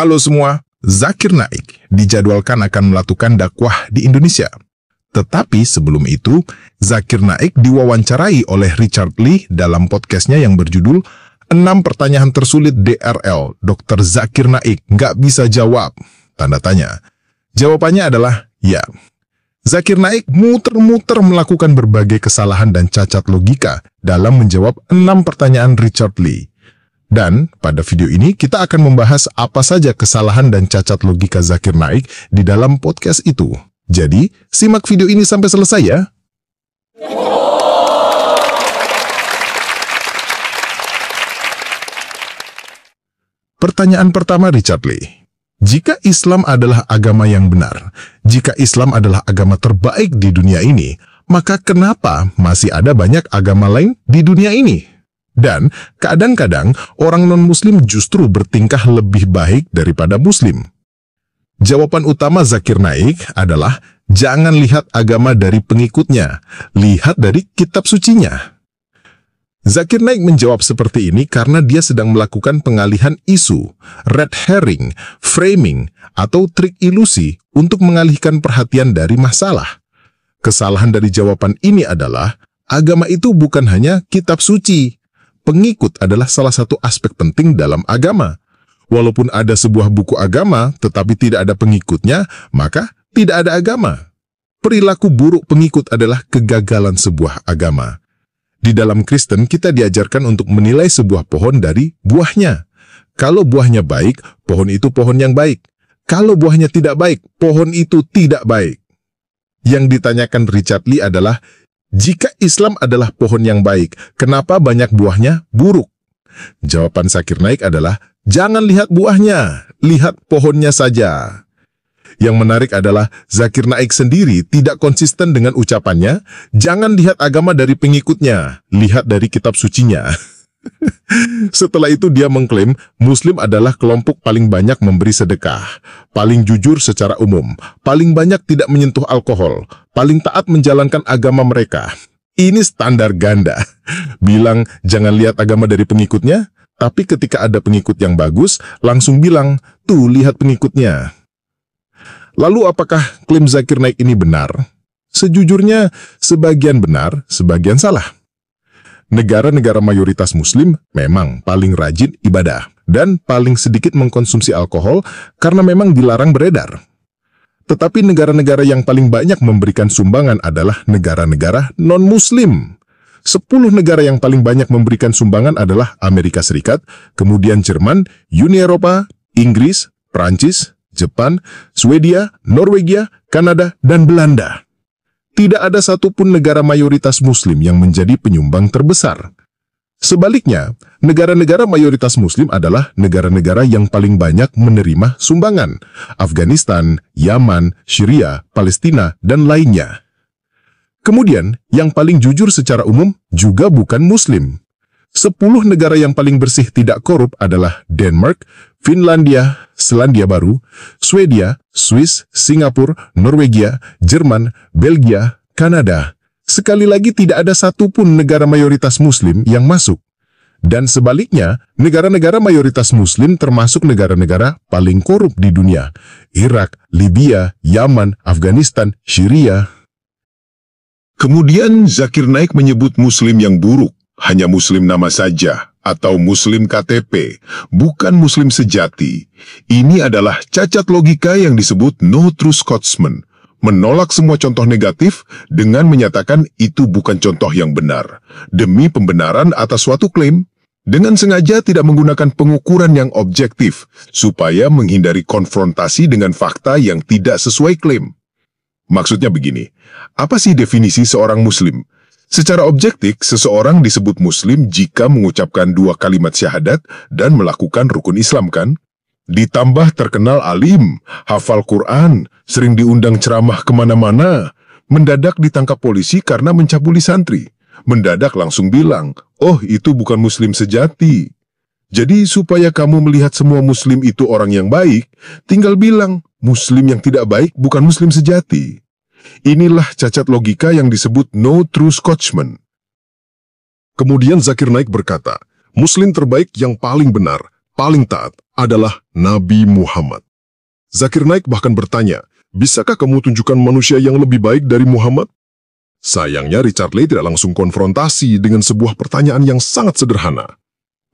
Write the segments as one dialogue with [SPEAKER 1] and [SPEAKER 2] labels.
[SPEAKER 1] Halo semua, Zakir Naik dijadwalkan akan melakukan dakwah di Indonesia. Tetapi sebelum itu, Zakir Naik diwawancarai oleh Richard Lee dalam podcastnya yang berjudul 6 pertanyaan tersulit DRL, Dr. Zakir Naik nggak bisa jawab, tanda tanya. Jawabannya adalah ya. Zakir Naik muter-muter melakukan berbagai kesalahan dan cacat logika dalam menjawab 6 pertanyaan Richard Lee. Dan pada video ini kita akan membahas apa saja kesalahan dan cacat logika Zakir Naik di dalam podcast itu. Jadi, simak video ini sampai selesai ya. Pertanyaan pertama Richard Lee. Jika Islam adalah agama yang benar, jika Islam adalah agama terbaik di dunia ini, maka kenapa masih ada banyak agama lain di dunia ini? Dan kadang-kadang orang non-muslim justru bertingkah lebih baik daripada muslim. Jawaban utama Zakir Naik adalah jangan lihat agama dari pengikutnya, lihat dari kitab sucinya. Zakir Naik menjawab seperti ini karena dia sedang melakukan pengalihan isu, red herring, framing, atau trik ilusi untuk mengalihkan perhatian dari masalah. Kesalahan dari jawaban ini adalah agama itu bukan hanya kitab suci. Pengikut adalah salah satu aspek penting dalam agama. Walaupun ada sebuah buku agama, tetapi tidak ada pengikutnya, maka tidak ada agama. Perilaku buruk pengikut adalah kegagalan sebuah agama. Di dalam Kristen, kita diajarkan untuk menilai sebuah pohon dari buahnya. Kalau buahnya baik, pohon itu pohon yang baik. Kalau buahnya tidak baik, pohon itu tidak baik. Yang ditanyakan Richard Lee adalah, jika Islam adalah pohon yang baik, kenapa banyak buahnya buruk? Jawaban Zakir Naik adalah, jangan lihat buahnya, lihat pohonnya saja. Yang menarik adalah, Zakir Naik sendiri tidak konsisten dengan ucapannya, jangan lihat agama dari pengikutnya, lihat dari kitab sucinya. Setelah itu dia mengklaim Muslim adalah kelompok paling banyak memberi sedekah, paling jujur secara umum, paling banyak tidak menyentuh alkohol, paling taat menjalankan agama mereka. Ini standar ganda. Bilang jangan lihat agama dari pengikutnya, tapi ketika ada pengikut yang bagus, langsung bilang, tuh lihat pengikutnya. Lalu apakah klaim Zakir Naik ini benar? Sejujurnya, sebagian benar, sebagian salah. Negara-negara mayoritas muslim memang paling rajin ibadah dan paling sedikit mengkonsumsi alkohol karena memang dilarang beredar. Tetapi negara-negara yang paling banyak memberikan sumbangan adalah negara-negara non-muslim. 10 negara yang paling banyak memberikan sumbangan adalah Amerika Serikat, kemudian Jerman, Uni Eropa, Inggris, Prancis, Jepang, Swedia, Norwegia, Kanada, dan Belanda. Tidak ada satupun negara mayoritas muslim yang menjadi penyumbang terbesar. Sebaliknya, negara-negara mayoritas muslim adalah negara-negara yang paling banyak menerima sumbangan. Afghanistan, Yaman, Syria, Palestina, dan lainnya. Kemudian, yang paling jujur secara umum juga bukan muslim. 10 negara yang paling bersih tidak korup adalah Denmark, Finlandia, Selandia Baru, Swedia, Swiss, Singapura, Norwegia, Jerman, Belgia, Kanada. Sekali lagi tidak ada satupun negara mayoritas muslim yang masuk. Dan sebaliknya, negara-negara mayoritas muslim termasuk negara-negara paling korup di dunia. Irak, Libya, Yaman, Afghanistan, Syria.
[SPEAKER 2] Kemudian Zakir Naik menyebut muslim yang buruk. Hanya muslim nama saja, atau muslim KTP, bukan muslim sejati. Ini adalah cacat logika yang disebut no true Scotsman, menolak semua contoh negatif dengan menyatakan itu bukan contoh yang benar, demi pembenaran atas suatu klaim, dengan sengaja tidak menggunakan pengukuran yang objektif, supaya menghindari konfrontasi dengan fakta yang tidak sesuai klaim. Maksudnya begini, apa sih definisi seorang muslim? Secara objektif, seseorang disebut muslim jika mengucapkan 2 kalimat syahadat dan melakukan rukun Islam kan? Ditambah terkenal alim, hafal Quran, sering diundang ceramah kemana-mana, mendadak ditangkap polisi karena mencabuli santri. Mendadak langsung bilang, oh itu bukan muslim sejati. Jadi supaya kamu melihat semua muslim itu orang yang baik, tinggal bilang, muslim yang tidak baik bukan muslim sejati. Inilah cacat logika yang disebut no true Scotsman.
[SPEAKER 1] Kemudian Zakir Naik berkata, Muslim terbaik yang paling benar, paling taat adalah Nabi Muhammad. Zakir Naik bahkan bertanya, bisakah kamu tunjukkan manusia yang lebih baik dari Muhammad? Sayangnya Richard Lee tidak langsung konfrontasi dengan sebuah pertanyaan yang sangat sederhana.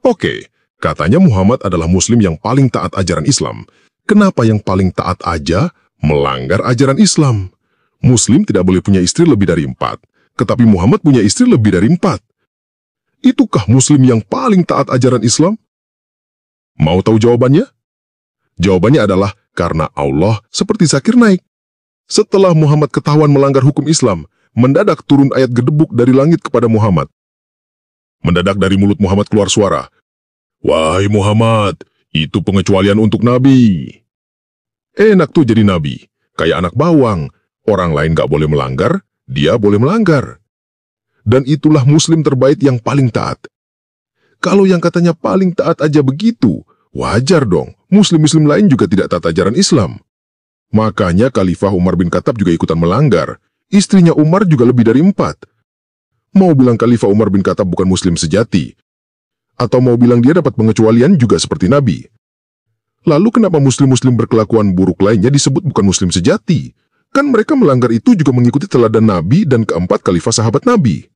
[SPEAKER 1] Oke, katanya Muhammad adalah Muslim yang paling taat ajaran Islam. Kenapa yang paling taat aja melanggar ajaran Islam? Muslim tidak boleh punya istri lebih dari 4, tetapi Muhammad punya istri lebih dari 4. Itukah Muslim yang paling taat ajaran Islam? Mau tahu jawabannya? Jawabannya adalah karena Allah seperti Zakir Naik. Setelah Muhammad ketahuan melanggar hukum Islam, mendadak turun ayat gedebuk dari langit kepada Muhammad. Mendadak dari mulut Muhammad keluar suara, "Wahai Muhammad, itu pengecualian untuk Nabi." Enak tuh jadi Nabi, kayak anak bawang. Orang lain gak boleh melanggar, dia boleh melanggar. Dan itulah Muslim terbaik yang paling taat. Kalau yang katanya paling taat aja begitu, wajar dong, Muslim-Muslim lain juga tidak taat ajaran Islam. Makanya Khalifah Umar bin Khattab juga ikutan melanggar. Istrinya Umar juga lebih dari 4. Mau bilang Khalifah Umar bin Khattab bukan Muslim sejati? Atau mau bilang dia dapat pengecualian juga seperti Nabi? Lalu kenapa Muslim-Muslim berkelakuan buruk lainnya disebut bukan Muslim sejati? Kan mereka melanggar itu juga mengikuti teladan Nabi dan keempat Khalifah sahabat Nabi.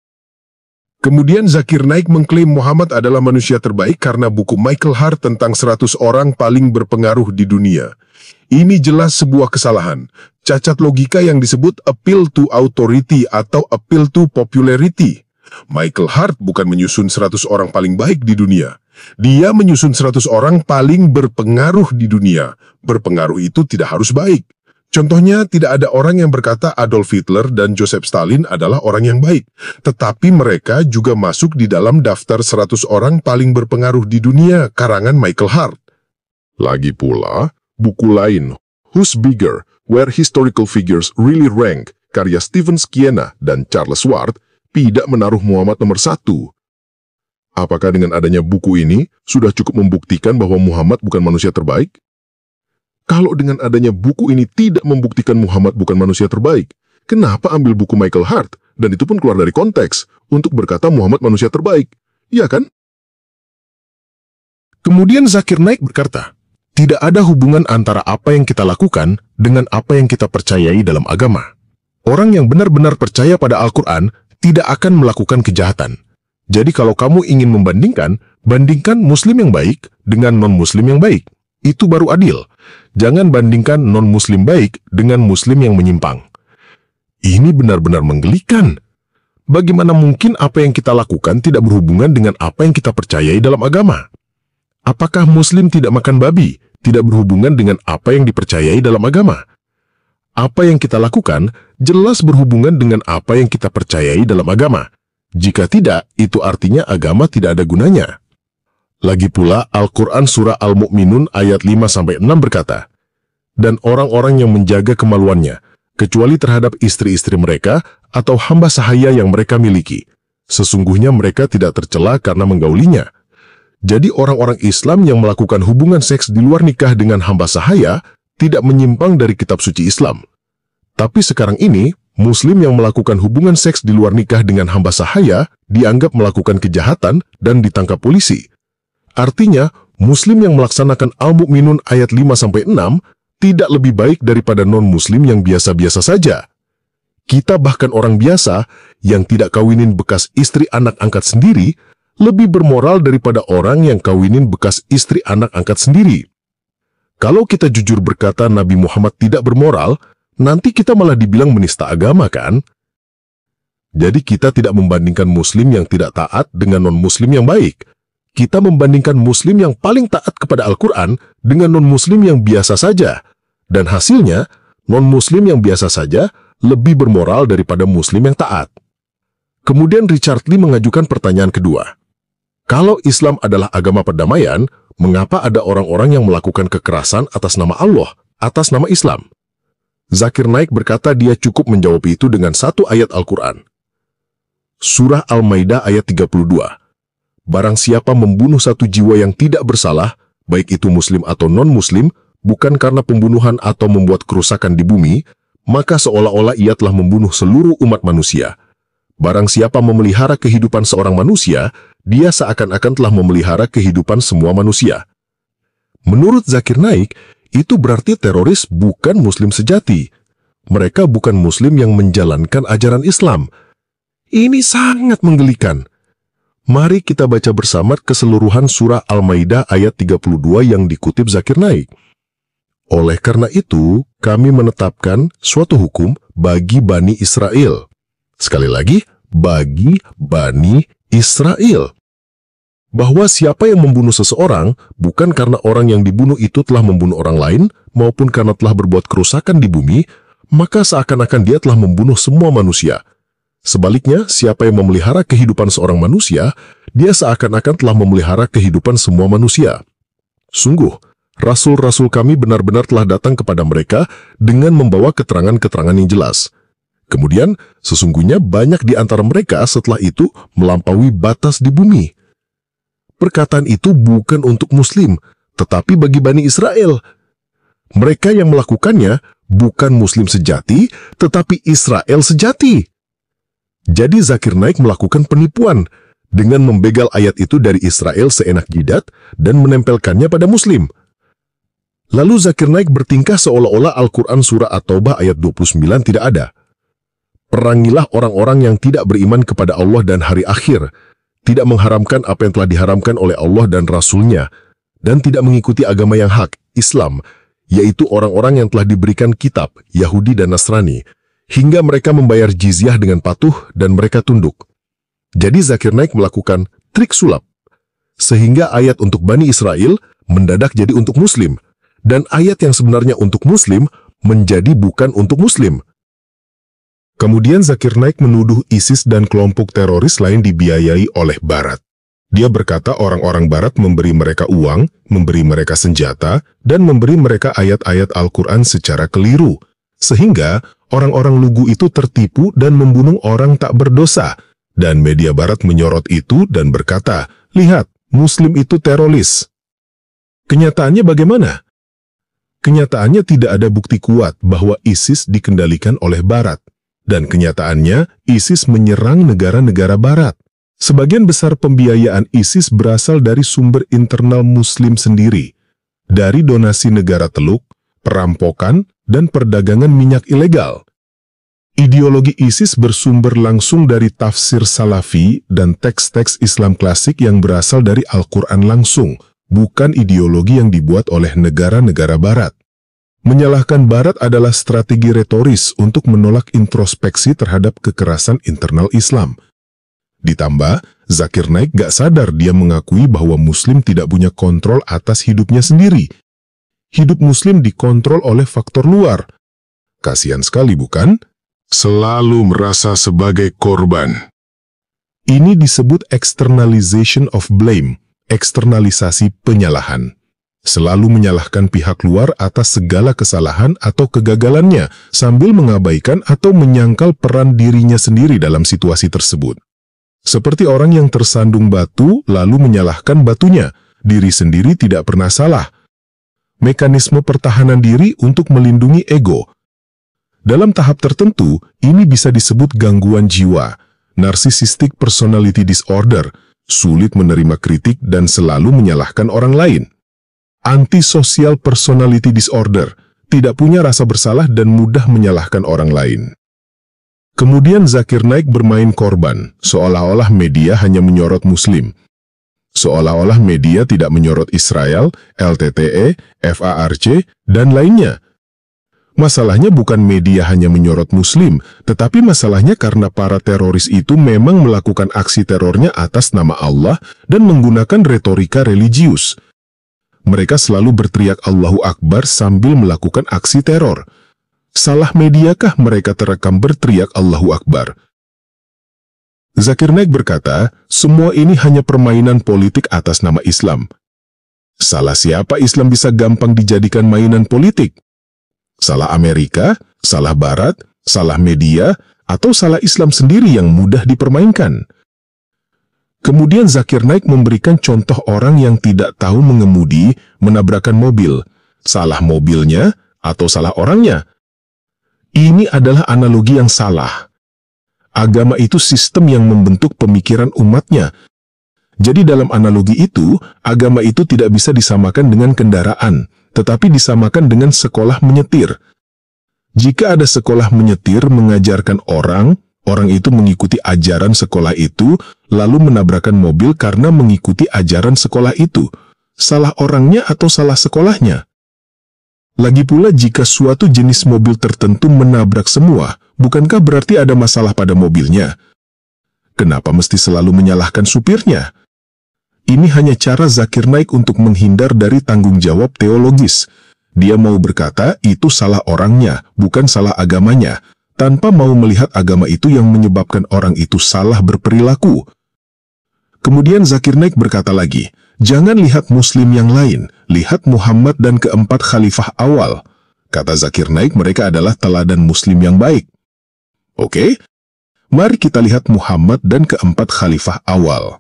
[SPEAKER 1] Kemudian Zakir Naik mengklaim Muhammad adalah manusia terbaik karena buku Michael Hart tentang 100 orang paling berpengaruh di dunia. Ini jelas sebuah kesalahan, cacat logika yang disebut appeal to authority atau appeal to popularity. Michael Hart bukan menyusun 100 orang paling baik di dunia. Dia menyusun 100 orang paling berpengaruh di dunia. Berpengaruh itu tidak harus baik. Contohnya, tidak ada orang yang berkata Adolf Hitler dan Joseph Stalin adalah orang yang baik. Tetapi mereka juga masuk di dalam daftar 100 orang paling berpengaruh di dunia, karangan Michael Hart. Lagi pula, buku lain, Who's Bigger? Where Historical Figures Really Rank, karya Stephen Scienna dan Charles Ward, tidak menaruh Muhammad nomor 1. Apakah dengan adanya buku ini, sudah cukup membuktikan bahwa Muhammad bukan manusia terbaik? Kalau dengan adanya buku ini tidak membuktikan Muhammad bukan manusia terbaik, kenapa ambil buku Michael Hart, dan itu pun keluar dari konteks, untuk berkata Muhammad manusia terbaik? Iya kan? Kemudian Zakir Naik berkata, tidak ada hubungan antara apa yang kita lakukan dengan apa yang kita percayai dalam agama. Orang yang benar-benar percaya pada Al-Quran tidak akan melakukan kejahatan. Jadi kalau kamu ingin membandingkan, bandingkan Muslim yang baik dengan non-Muslim yang baik. Itu baru adil. Jangan bandingkan non-Muslim baik dengan Muslim yang menyimpang. Ini benar-benar menggelikan. Bagaimana mungkin apa yang kita lakukan tidak berhubungan dengan apa yang kita percayai dalam agama? Apakah Muslim tidak makan babi tidak berhubungan dengan apa yang dipercayai dalam agama? Apa yang kita lakukan jelas berhubungan dengan apa yang kita percayai dalam agama. Jika tidak, itu artinya agama tidak ada gunanya. Lagi pula, Al-Quran Surah Al-Mu'minun ayat 5-6 berkata, dan orang-orang yang menjaga kemaluannya, kecuali terhadap istri-istri mereka atau hamba sahaya yang mereka miliki. Sesungguhnya mereka tidak tercela karena menggaulinya. Jadi orang-orang Islam yang melakukan hubungan seks di luar nikah dengan hamba sahaya tidak menyimpang dari kitab suci Islam. Tapi sekarang ini, Muslim yang melakukan hubungan seks di luar nikah dengan hamba sahaya dianggap melakukan kejahatan dan ditangkap polisi. Artinya, Muslim yang melaksanakan Al-Mu'minun ayat 5-6 tidak lebih baik daripada non-Muslim yang biasa-biasa saja. Kita bahkan orang biasa yang tidak kawinin bekas istri anak angkat sendiri lebih bermoral daripada orang yang kawinin bekas istri anak angkat sendiri. Kalau kita jujur berkata Nabi Muhammad tidak bermoral, nanti kita malah dibilang menista agama kan? Jadi kita tidak membandingkan Muslim yang tidak taat dengan non-Muslim yang baik. Kita membandingkan Muslim yang paling taat kepada Al-Quran dengan non-Muslim yang biasa saja. Dan hasilnya, non-Muslim yang biasa saja lebih bermoral daripada Muslim yang taat. Kemudian Richard Lee mengajukan pertanyaan kedua. Kalau Islam adalah agama perdamaian, mengapa ada orang-orang yang melakukan kekerasan atas nama Allah, atas nama Islam? Zakir Naik berkata dia cukup menjawab itu dengan satu ayat Al-Quran. Surah Al-Maidah ayat 32. Barang siapa membunuh satu jiwa yang tidak bersalah, baik itu Muslim atau non-Muslim, bukan karena pembunuhan atau membuat kerusakan di bumi, maka seolah-olah ia telah membunuh seluruh umat manusia. Barang siapa memelihara kehidupan seorang manusia, dia seakan-akan telah memelihara kehidupan semua manusia.
[SPEAKER 3] Menurut Zakir Naik, itu berarti teroris bukan Muslim sejati. Mereka bukan Muslim yang menjalankan ajaran Islam. Ini sangat menggelikan. Mari kita baca bersama keseluruhan surah Al-Maidah ayat 32 yang dikutip Zakir Naik. Oleh karena itu, kami menetapkan suatu hukum bagi Bani Israel. Sekali lagi, bagi Bani Israel. Bahwa siapa yang membunuh seseorang, bukan karena orang yang dibunuh itu telah membunuh orang lain, maupun karena telah berbuat kerusakan di bumi, maka seakan-akan dia telah membunuh semua manusia. Sebaliknya, siapa yang memelihara kehidupan seorang manusia, dia seakan-akan telah memelihara kehidupan semua manusia. Sungguh, rasul-rasul kami benar-benar telah datang kepada mereka dengan membawa keterangan-keterangan yang jelas. Kemudian, sesungguhnya banyak di antara mereka setelah itu melampaui batas di bumi. Perkataan itu bukan untuk Muslim, tetapi bagi Bani Israel. Mereka yang melakukannya bukan Muslim sejati, tetapi Israel sejati. Jadi Zakir Naik melakukan penipuan dengan membegal ayat itu dari Israel seenak jidat dan menempelkannya pada Muslim. Lalu Zakir Naik bertingkah seolah-olah Al-Quran surah At-Taubah ayat 29 tidak ada. Perangilah orang-orang yang tidak beriman kepada Allah dan hari akhir, tidak mengharamkan apa yang telah diharamkan oleh Allah dan Rasul-Nya, dan tidak mengikuti agama yang hak, Islam, yaitu orang-orang yang telah diberikan kitab, Yahudi dan Nasrani, hingga mereka membayar jizyah dengan patuh dan mereka tunduk. Jadi Zakir Naik melakukan trik sulap, sehingga ayat untuk Bani Israel mendadak jadi untuk Muslim, dan ayat yang sebenarnya untuk Muslim menjadi bukan untuk Muslim.
[SPEAKER 2] Kemudian Zakir Naik menuduh ISIS dan kelompok teroris lain dibiayai oleh Barat. Dia berkata orang-orang Barat memberi mereka uang, memberi mereka senjata, dan memberi mereka ayat-ayat Al-Quran secara keliru, sehingga orang-orang lugu itu tertipu dan membunuh orang tak berdosa. Dan media Barat menyorot itu dan berkata, lihat, Muslim itu teroris. Kenyataannya bagaimana? Kenyataannya tidak ada bukti kuat bahwa ISIS dikendalikan oleh Barat. Dan kenyataannya, ISIS menyerang negara-negara Barat. Sebagian besar pembiayaan ISIS berasal dari sumber internal Muslim sendiri, dari donasi negara Teluk, perampokan, dan perdagangan minyak ilegal. Ideologi ISIS bersumber langsung dari tafsir Salafi dan teks-teks Islam klasik yang berasal dari Al-Quran langsung, bukan ideologi yang dibuat oleh negara-negara Barat. Menyalahkan Barat adalah strategi retoris untuk menolak introspeksi terhadap kekerasan internal Islam. Ditambah, Zakir Naik gak sadar dia mengakui bahwa Muslim tidak punya kontrol atas hidupnya sendiri. Hidup Muslim dikontrol oleh faktor luar. Kasihan sekali, bukan? Selalu merasa sebagai korban. Ini disebut externalization of blame, eksternalisasi penyalahan. Selalu menyalahkan pihak luar atas segala kesalahan atau kegagalannya, sambil mengabaikan atau menyangkal peran dirinya sendiri dalam situasi tersebut. Seperti orang yang tersandung batu, lalu menyalahkan batunya, diri sendiri tidak pernah salah. Mekanisme pertahanan diri untuk melindungi ego. Dalam tahap tertentu, ini bisa disebut gangguan jiwa, narcissistic personality disorder, sulit menerima kritik dan selalu menyalahkan orang lain. Antisocial personality disorder, tidak punya rasa bersalah dan mudah menyalahkan orang lain. Kemudian Zakir Naik bermain korban, seolah-olah media hanya menyorot Muslim. Seolah-olah media tidak menyorot Israel, LTTE, FARC, dan lainnya. Masalahnya bukan media hanya menyorot Muslim, tetapi masalahnya karena para teroris itu memang melakukan aksi terornya atas nama Allah dan menggunakan retorika religius. Mereka selalu berteriak Allahu Akbar sambil melakukan aksi teror. Salah mediakah mereka terekam berteriak Allahu Akbar? Zakir Naik berkata, semua ini hanya permainan politik atas nama Islam. Salah siapa Islam bisa gampang dijadikan mainan politik? Salah Amerika, salah Barat, salah media, atau salah Islam sendiri yang mudah dipermainkan? Kemudian Zakir Naik memberikan contoh orang yang tidak tahu mengemudi, menabrakkan mobil. Salah mobilnya atau salah orangnya? Ini adalah analogi yang salah. Agama itu sistem yang membentuk pemikiran umatnya.
[SPEAKER 1] Jadi dalam analogi itu, agama itu tidak bisa disamakan dengan kendaraan, tetapi disamakan dengan sekolah menyetir. Jika ada sekolah menyetir mengajarkan orang itu mengikuti ajaran sekolah itu, lalu menabrakkan mobil karena mengikuti ajaran sekolah itu. Salah orangnya atau salah sekolahnya? Lagi pula jika suatu jenis mobil tertentu menabrak semua, bukankah berarti ada masalah pada mobilnya? Kenapa mesti selalu menyalahkan supirnya? Ini hanya cara Zakir Naik untuk menghindar dari tanggung jawab teologis. Dia mau berkata itu salah orangnya, bukan salah agamanya, tanpa mau melihat agama itu yang menyebabkan orang itu salah berperilaku. Kemudian Zakir Naik berkata lagi, jangan lihat muslim yang lain, lihat Muhammad dan keempat khalifah awal. Kata Zakir Naik, mereka adalah teladan muslim yang baik. Oke, mari kita lihat Muhammad dan keempat khalifah awal.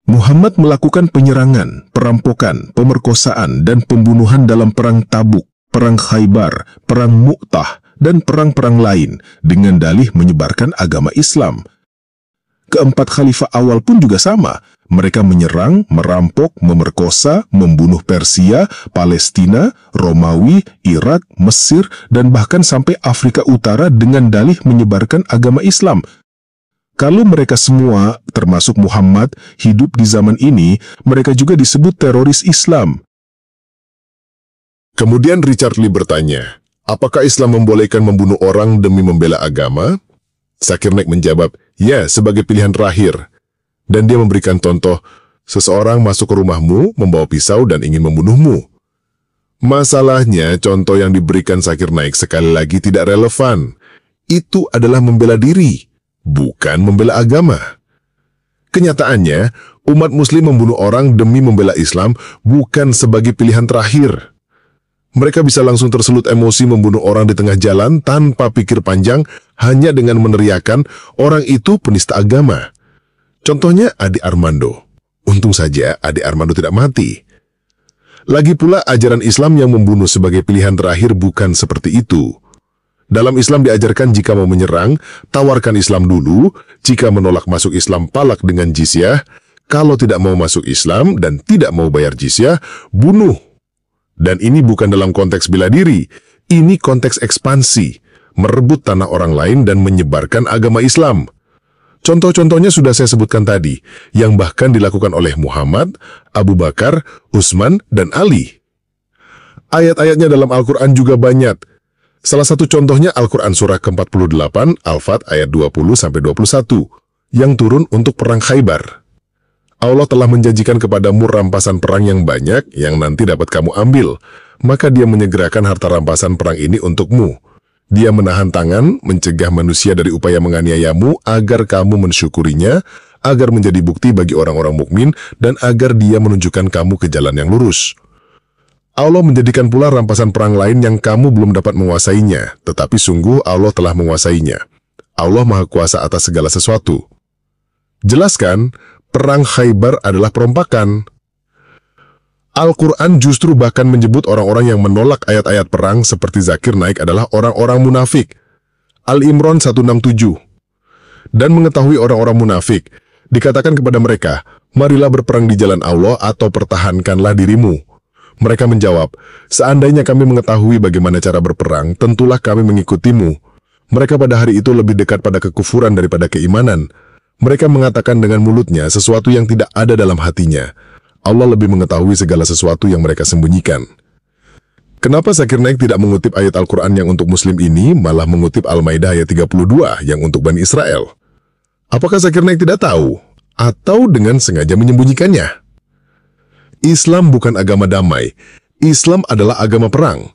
[SPEAKER 1] Muhammad melakukan penyerangan, perampokan, pemerkosaan, dan pembunuhan dalam perang Tabuk, perang Khaybar, perang Mu'tah, dan perang-perang lain dengan dalih menyebarkan agama Islam. Keempat khalifah awal pun juga sama. Mereka menyerang, merampok, memerkosa, membunuh Persia, Palestina, Romawi, Irak, Mesir, dan bahkan sampai Afrika Utara dengan dalih menyebarkan agama Islam. Kalau mereka semua, termasuk Muhammad, hidup di zaman ini, mereka juga disebut teroris Islam.
[SPEAKER 3] Kemudian Richard Lee bertanya, apakah Islam membolehkan membunuh orang demi membela agama? Zakir Naik menjawab, ya, sebagai pilihan terakhir. Dan dia memberikan contoh, seseorang masuk ke rumahmu, membawa pisau dan ingin membunuhmu. Masalahnya, contoh yang diberikan Zakir Naik sekali lagi tidak relevan. Itu adalah membela diri, bukan membela agama. Kenyataannya, umat muslim membunuh orang demi membela Islam bukan sebagai pilihan terakhir. Mereka bisa langsung tersulut emosi membunuh orang di tengah jalan tanpa pikir panjang hanya dengan meneriakan orang itu penista agama. Contohnya Ade Armando. Untung saja Ade Armando tidak mati. Lagi pula ajaran Islam yang membunuh sebagai pilihan terakhir bukan seperti itu. Dalam Islam diajarkan jika mau menyerang, tawarkan Islam dulu, jika menolak masuk Islam palak dengan jizyah, kalau tidak mau masuk Islam dan tidak mau bayar jizyah, bunuh. Dan ini bukan dalam konteks bela diri, ini konteks ekspansi, merebut tanah orang lain dan menyebarkan agama Islam. Contoh-contohnya sudah saya sebutkan tadi, yang bahkan dilakukan oleh Muhammad, Abu Bakar, Utsman, dan Ali. Ayat-ayatnya dalam Al-Quran juga banyak. Salah satu contohnya Al-Quran Surah ke-48, Al-Fat ayat 20-21, yang turun untuk perang Khaybar. Allah telah menjanjikan kepadamu rampasan perang yang banyak yang nanti dapat kamu ambil, maka dia menyegerakan harta rampasan perang ini untukmu. Dia menahan tangan, mencegah manusia dari upaya menganiayamu agar kamu mensyukurinya, agar menjadi bukti bagi orang-orang mukmin, dan agar dia menunjukkan kamu ke jalan yang lurus. Allah menjadikan pula rampasan perang lain yang kamu belum dapat menguasainya, tetapi sungguh Allah telah menguasainya. Allah Maha Kuasa atas segala sesuatu. Jelaskan, perang Khaybar adalah perompakan. Al-Quran justru bahkan menyebut orang-orang yang menolak ayat-ayat perang seperti Zakir Naik adalah orang-orang munafik. Al-Imran 167. Dan mengetahui orang-orang munafik, dikatakan kepada mereka, marilah berperang di jalan Allah atau pertahankanlah dirimu. Mereka menjawab, seandainya kami mengetahui bagaimana cara berperang, tentulah kami mengikutimu. Mereka pada hari itu lebih dekat pada kekufuran daripada keimanan. Mereka mengatakan dengan mulutnya sesuatu yang tidak ada dalam hatinya. Allah lebih mengetahui segala sesuatu yang mereka sembunyikan. Kenapa Zakir Naik tidak mengutip ayat Al-Quran yang untuk Muslim ini, malah mengutip Al-Maidah ayat 32 yang untuk Bani Israel? Apakah Zakir Naik tidak tahu? Atau dengan sengaja menyembunyikannya? Islam bukan agama damai. Islam adalah agama perang.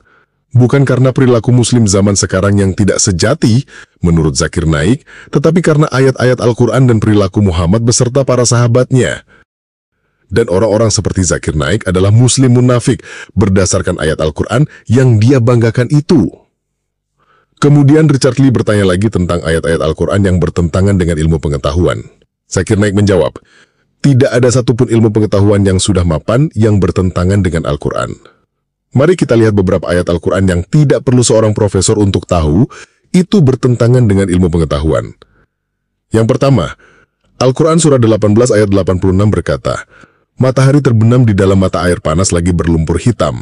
[SPEAKER 3] Bukan karena perilaku Muslim zaman sekarang yang tidak sejati, menurut Zakir Naik, tetapi karena ayat-ayat Al-Quran dan perilaku Muhammad beserta para sahabatnya. Dan orang-orang seperti Zakir Naik adalah Muslim munafik berdasarkan ayat Al-Quran yang dia banggakan itu. Kemudian Richard Lee bertanya lagi tentang ayat-ayat Al-Quran yang bertentangan dengan ilmu pengetahuan. Zakir Naik menjawab, tidak ada satupun ilmu pengetahuan yang sudah mapan yang bertentangan dengan Al-Quran. Mari kita lihat beberapa ayat Al-Quran yang tidak perlu seorang profesor untuk tahu, itu bertentangan dengan ilmu pengetahuan. Yang pertama, Al-Quran Surah 18 ayat 86 berkata, matahari terbenam di dalam mata air panas lagi berlumpur hitam.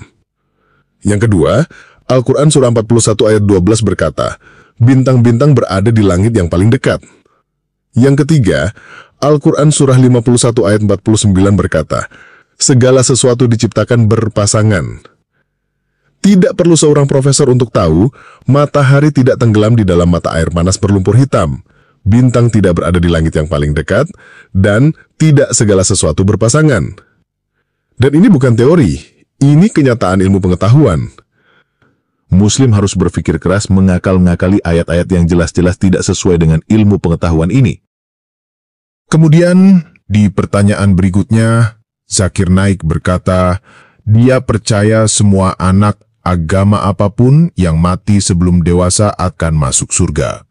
[SPEAKER 3] Yang kedua, Al-Quran Surah 41 ayat 12 berkata, bintang-bintang berada di langit yang paling dekat. Yang ketiga, Al-Quran Surah 51 ayat 49 berkata, segala sesuatu diciptakan berpasangan. Tidak perlu seorang profesor untuk tahu, matahari tidak tenggelam di dalam mata air panas berlumpur hitam. Bintang tidak berada di langit yang paling dekat, dan tidak segala sesuatu berpasangan. Dan ini bukan teori, ini kenyataan ilmu pengetahuan. Muslim harus berpikir keras mengakal-ngakali ayat-ayat yang jelas-jelas tidak sesuai dengan ilmu pengetahuan ini.
[SPEAKER 1] Kemudian, di pertanyaan berikutnya, Zakir Naik berkata, dia percaya semua anak agama apapun yang mati sebelum dewasa akan masuk surga.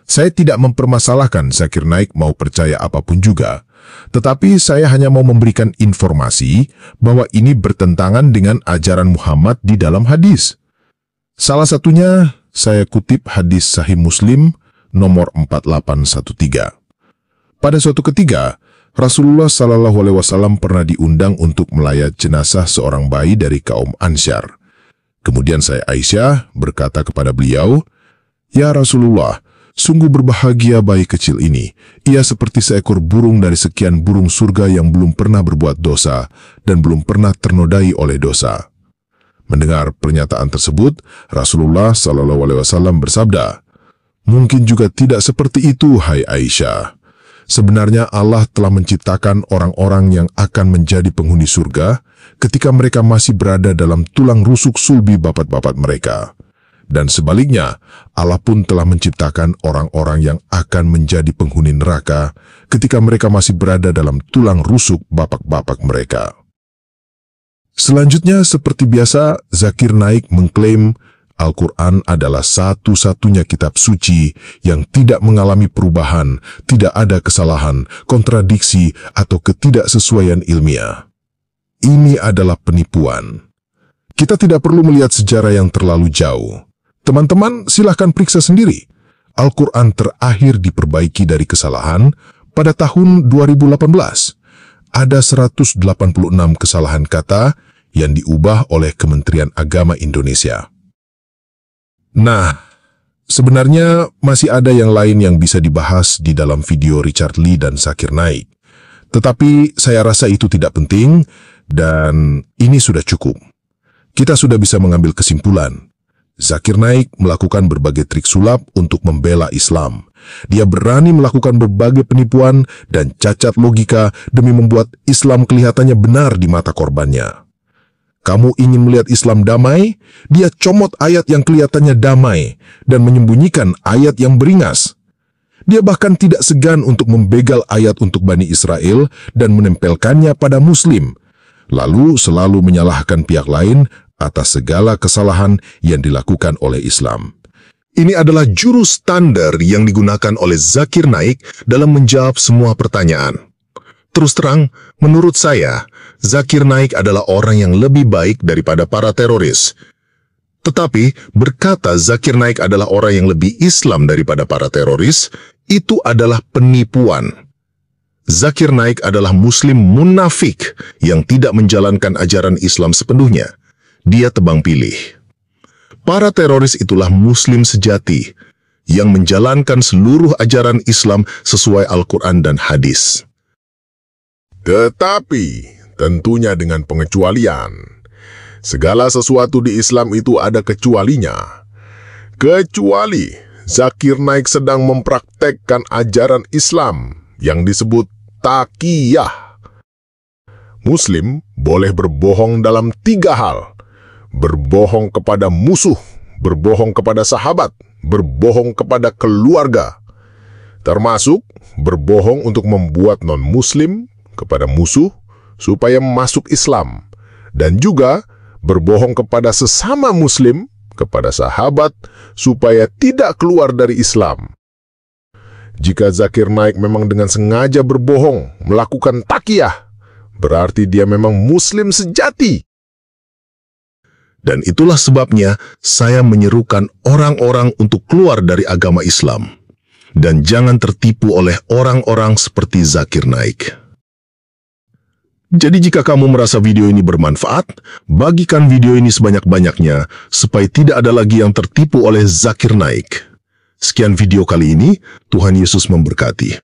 [SPEAKER 1] Saya tidak mempermasalahkan Zakir Naik mau percaya apapun juga, tetapi saya hanya mau memberikan informasi bahwa ini bertentangan dengan ajaran Muhammad di dalam hadis. Salah satunya, saya kutip hadis Sahih Muslim nomor 4813. Pada suatu ketika, Rasulullah SAW pernah diundang untuk melayat jenazah seorang bayi dari kaum Ansyar. Kemudian saya Aisyah berkata kepada beliau, "Ya Rasulullah, sungguh berbahagia bayi kecil ini. Ia seperti seekor burung dari sekian burung surga yang belum pernah berbuat dosa dan belum pernah ternodai oleh dosa." Mendengar pernyataan tersebut, Rasulullah SAW bersabda, "Mungkin juga tidak seperti itu, hai Aisyah. Sebenarnya Allah telah menciptakan orang-orang yang akan menjadi penghuni surga ketika mereka masih berada dalam tulang rusuk sulbi bapak-bapak mereka. Dan sebaliknya, Allah pun telah menciptakan orang-orang yang akan menjadi penghuni neraka ketika mereka masih berada dalam tulang rusuk bapak-bapak mereka." Selanjutnya, seperti biasa, Zakir Naik mengklaim Al-Quran adalah satu-satunya kitab suci yang tidak mengalami perubahan, tidak ada kesalahan, kontradiksi, atau ketidaksesuaian ilmiah. Ini adalah penipuan. Kita tidak perlu melihat sejarah yang terlalu jauh. Teman-teman, silahkan periksa sendiri. Al-Quran terakhir diperbaiki dari kesalahan pada tahun 2018. Ada 186 kesalahan kata yang diubah oleh Kementerian Agama Indonesia. Nah, sebenarnya masih ada yang lain yang bisa dibahas di dalam video Richard Lee dan Zakir Naik. Tetapi saya rasa itu tidak penting dan ini sudah cukup. Kita sudah bisa mengambil kesimpulan. Zakir Naik melakukan berbagai trik sulap untuk membela Islam. Dia berani melakukan berbagai penipuan dan cacat logika demi membuat Islam kelihatannya benar di mata korbannya. Kamu ingin melihat Islam damai? Dia comot ayat yang kelihatannya damai dan menyembunyikan ayat yang beringas. Dia bahkan tidak segan untuk membegal ayat untuk Bani Israel dan menempelkannya pada Muslim, lalu selalu menyalahkan pihak lain atas segala kesalahan yang dilakukan oleh Islam. Ini adalah jurus standar yang digunakan oleh Zakir Naik dalam menjawab semua pertanyaan. Terus terang, menurut saya, Zakir Naik adalah orang yang lebih baik daripada para teroris. Tetapi, berkata Zakir Naik adalah orang yang lebih Islam daripada para teroris, itu adalah penipuan. Zakir Naik adalah Muslim munafik yang tidak menjalankan ajaran Islam sepenuhnya. Dia tebang pilih. Para teroris itulah Muslim sejati yang menjalankan seluruh ajaran Islam sesuai Al-Quran dan hadis.
[SPEAKER 2] Tetapi, tentunya dengan pengecualian. Segala sesuatu di Islam itu ada kecualinya. Kecuali Zakir Naik sedang mempraktekkan ajaran Islam yang disebut taqiyah. Muslim boleh berbohong dalam 3 hal. Berbohong kepada musuh, berbohong kepada sahabat, berbohong kepada keluarga. Termasuk berbohong untuk membuat non-Muslim kepada musuh supaya masuk Islam, dan juga berbohong kepada sesama Muslim, kepada sahabat, supaya tidak keluar dari Islam. Jika Zakir Naik memang dengan sengaja berbohong, melakukan taqiyah, berarti dia memang Muslim sejati. Dan itulah sebabnya saya menyerukan orang-orang untuk keluar dari agama Islam.
[SPEAKER 3] dan jangan tertipu oleh orang-orang seperti Zakir Naik. Jadi jika kamu merasa video ini bermanfaat, bagikan video ini sebanyak-banyaknya supaya tidak ada lagi yang tertipu oleh Zakir Naik. Sekian video kali ini, Tuhan Yesus memberkati.